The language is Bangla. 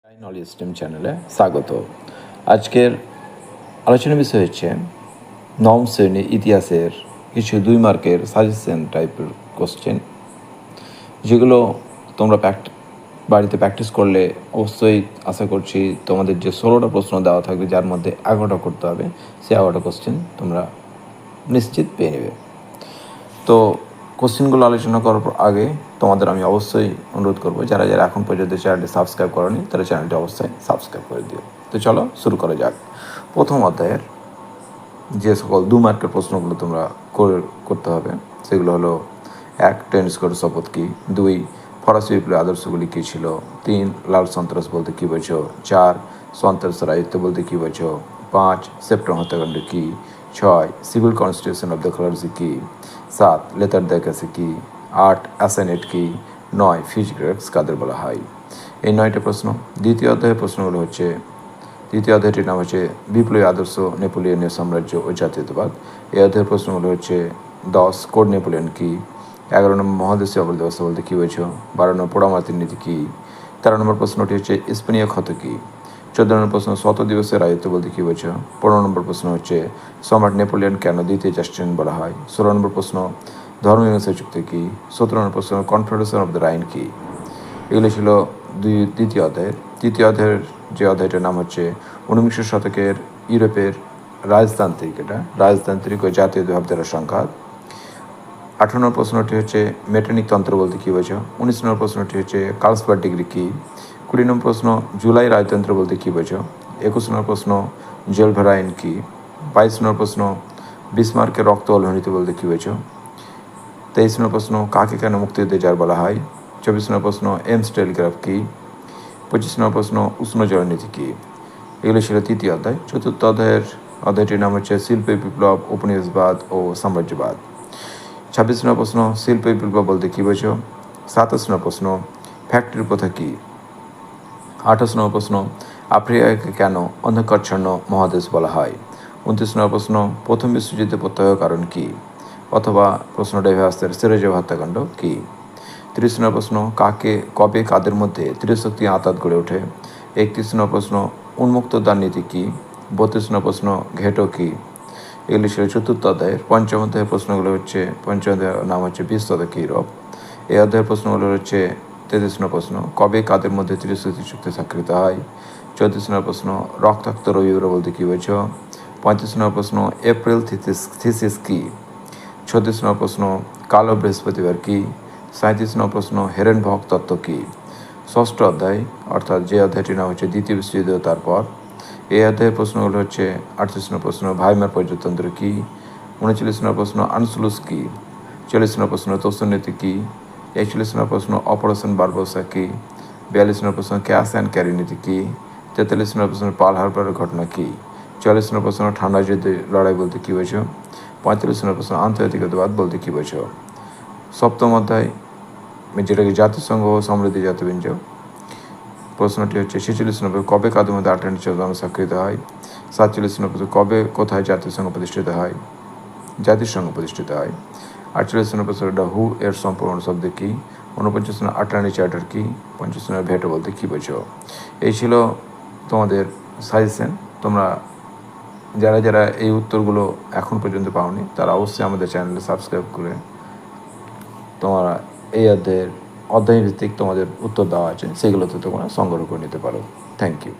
নলেজ স্টেম চ্যানেলে স্বাগত। আজকের আলোচনার বিষয় হচ্ছে নবম শ্রেণী ইতিহাসের কিছু 2 মার্কের সাজেশন টাইপের কোশ্চেন, যেগুলো তোমরা বাড়িতে প্র্যাকটিস করলে অবশ্যই আশা করছি তোমাদের যে 16টা প্রশ্ন দেওয়া থাকবে, যার মধ্যে 11টা করতে হবে, সেই 11টা কোশ্চেন তোমরা নিশ্চিত পেয়ে নেবে। তো কোশ্চেনগুলো আলোচনা করার আগে তোমাদের আমি অবশ্যই অনুরোধ করবো, যারা যারা এখন পর্যন্ত চ্যানেলটি সাবস্ক্রাইব করোনি তারা চ্যানেলটি অবশ্যই সাবস্ক্রাইব করে দিও। তো চলো শুরু করা যাক। প্রথম অধ্যায়ের যে সকল 2 মার্কের প্রশ্নগুলো তোমরা করতে হবে সেগুলো হলো: 1. টেনিসকোর শপথ কী? 2. ফরাসি বিপ্লবের আদর্শগুলি কী ছিল? 3. লাল সন্ত্রাস বলতে কী বোঝো? 4. সন্ত্রাসের রাজত্ব বলতে কী বোঝো? 5. সেপ্টেম্বর হত্যাকাণ্ড কী? 6. Civil constitution of the clergy কী? 7. লেতার দ্য ক্যাসে কী? 8. অ্যাসানেট কী? 9. ফিজিক্স কাদের বলা হয়? এই 9টা প্রশ্ন। দ্বিতীয় অধ্যায়ের প্রশ্নগুলো হচ্ছে, দ্বিতীয় অধ্যায়টির নাম হচ্ছে বিপ্লবী আদর্শ, নেপোলিয়নের সাম্রাজ্য ও জাতীয়তাবাদ। এই অধ্যায়ের প্রশ্নগুলো হচ্ছে: 10. কোড নেপোলিয়ন কী? 11 নম্বর মহাদেশীয় অপরাধ ব্যবস্থা বলতে কী বোঝো? 12 নম্বর পোড়ামাটির নীতি কী? 13 নম্বর প্রশ্নটি হচ্ছে স্পেনীয় ক্ষত কী? 14 নম্বর প্রশ্ন শত দিবসের রাজত্ব বলতে কী বোঝো? 15 নম্বর প্রশ্ন হচ্ছে সম্রাট নেপোলিয়ন কেন দ্বিতীয় জাস্টিন বলা হয়? 16 নম্বর প্রশ্ন ধর্মমীমাংসা চুক্তি কী? 17 নম্বর প্রশ্ন কনফেডারেশন অফ দ্য রাইন কী? এগুলো ছিল দ্বিতীয় অধ্যায়ের। তৃতীয় অধ্যায়ের যে অধ্যায়টার নাম হচ্ছে 19 শতকের ইউরোপের রাজতান্ত্রিক ও জাতীয় ভাবধারার সংঘাত। 18 নম্বর প্রশ্নটি হচ্ছে মেটানিক তন্ত্র বলতে কী বোঝো? 19 নম্বর প্রশ্নটি হচ্ছে কার্লসবার্গ ডিগ্রি কী? 20 নম্বর প্রশ্ন জুলাই রাজতন্ত্র বলতে কী বোঝো? 21 নম্বর প্রশ্ন জেলভারাইন কী? 22 নম্বর প্রশ্ন বিসমার্কের রক্ত অলহনীতি বলতে কী বোঝো? 23 নম্বর প্রশ্ন কাকে কেন মুক্তিযুদ্ধে যার বলা হয়? 24 নম্বর প্রশ্ন এমস টেলিগ্রাফ কী? 25 নম্বর প্রশ্ন উষ্ণ জলনীতি কী? এগুলো ছিল তৃতীয় অধ্যায়। চতুর্থ অধ্যায়টির নাম হচ্ছে শিল্প বিপ্লব, উপনিবেশবাদ ও সাম্রাজ্যবাদ। 26 নম্বর প্রশ্ন শিল্প বিপ্লব বলতে কী বোঝো? 27 নম্বর প্রশ্ন ফ্যাক্টরি প্রথা কী? 28 নম্বর প্রশ্ন আফ্রিকাকে কেন অন্ধকারাচ্ছন্ন মহাদেশ বলা হয়? 29 নম্বর প্রশ্ন প্রথম বিশ্বযুদ্ধে প্রত্যয়ের কারণ কী? অথবা প্রশ্নটা এভাবে আসতে সেরেজেভ হত্যাকাণ্ড কী? 30 নম্বর প্রশ্ন কবে কাদের মধ্যে ত্রিশক্তি আঁতাত গড়ে ওঠে? 31 নম্বর প্রশ্ন উন্মুক্ত দ্বার নীতি কী? 32 নম্বর প্রশ্ন ঘেটো কী? এগুলি ছিল চতুর্থ অধ্যায়ের। পঞ্চম অধ্যায়ের প্রশ্নগুলো হচ্ছে, পঞ্চম অধ্যায়ের নাম হচ্ছে 20 শতকে ইউরোপ। এই অধ্যায়ের প্রশ্নগুলো হচ্ছে 33 নম্বর প্রশ্ন কবে কাদের মধ্যে ত্রিশক্তি চুক্তি স্বাক্ষরিত হয়? 34 নম্বর প্রশ্ন রক্তাক্ত রবিবার বলতে কী বোঝো? 35 নম্বর প্রশ্ন এপ্রিল থিসিস কী? 36 নম্বর প্রশ্ন কালো বৃহস্পতিবার কী? 37 নম্বর প্রশ্ন হেরেনবর্গ তত্ত্ব কী? ষষ্ঠ অধ্যায়, অর্থাৎ যে অধ্যায়টির নাম হচ্ছে দ্বিতীয় বিশ্বযুদ্ধ তারপর। এই অধ্যায়ের প্রশ্নগুলো হচ্ছে 38 নম্বর প্রশ্ন ভাইমার পর্যটনতন্ত্র কী? 39 নম্বর প্রশ্ন আনসুলুস কী? 40 নম্বর প্রশ্ন তোষণনীতি কী? 41 নম্বর প্রশ্ন অপারেশন বারবোসা কী? 42 নম্বর প্রশ্ন ক্যাশ অ্যান্ড ক্যারি নীতি কী? 43 নম্বর প্রশ্ন পার্ল হারবারের ঘটনা কী? 44 নম্বর প্রশ্ন ঠান্ডা যুদ্ধে লড়াই বলতে কী বোঝো? 45 নম্বর প্রশ্ন আন্তর্জাতিকতাবাদ বলতে কী বোঝো? সপ্তম অধ্যায়, যেটাকে জাতিসংঘ ও সমৃদ্ধি জাতিপুঞ্জ, প্রশ্নটি হচ্ছে 46 নম্বর কবে কাদের মধ্যে আটলান্টিক চুক্তি স্বাক্ষরিত হয়? 47 নম্বর কবে কোথায় জাতিসংঘ প্রতিষ্ঠিত হয়? 48 নম্বর প্রশ্ন হু এর সম্পূর্ণ শব্দ কী? 49 নম্বর আটলান্টিক চার্টার কী? 50 নম্বর ভেটো বলতে কী বোঝো? এই ছিল তোমাদের সাজেশন। তোমরা যারা যারা এই উত্তরগুলো এখন পর্যন্ত পাওনি তারা অবশ্যই আমাদের চ্যানেলে সাবস্ক্রাইব করে তোমরা এই অধ্যায় ভিত্তিক তোমাদের উত্তর দেওয়া আছে সেগুলোতে তোমরা সংগ্রহ করে নিতে পারো। Thank you.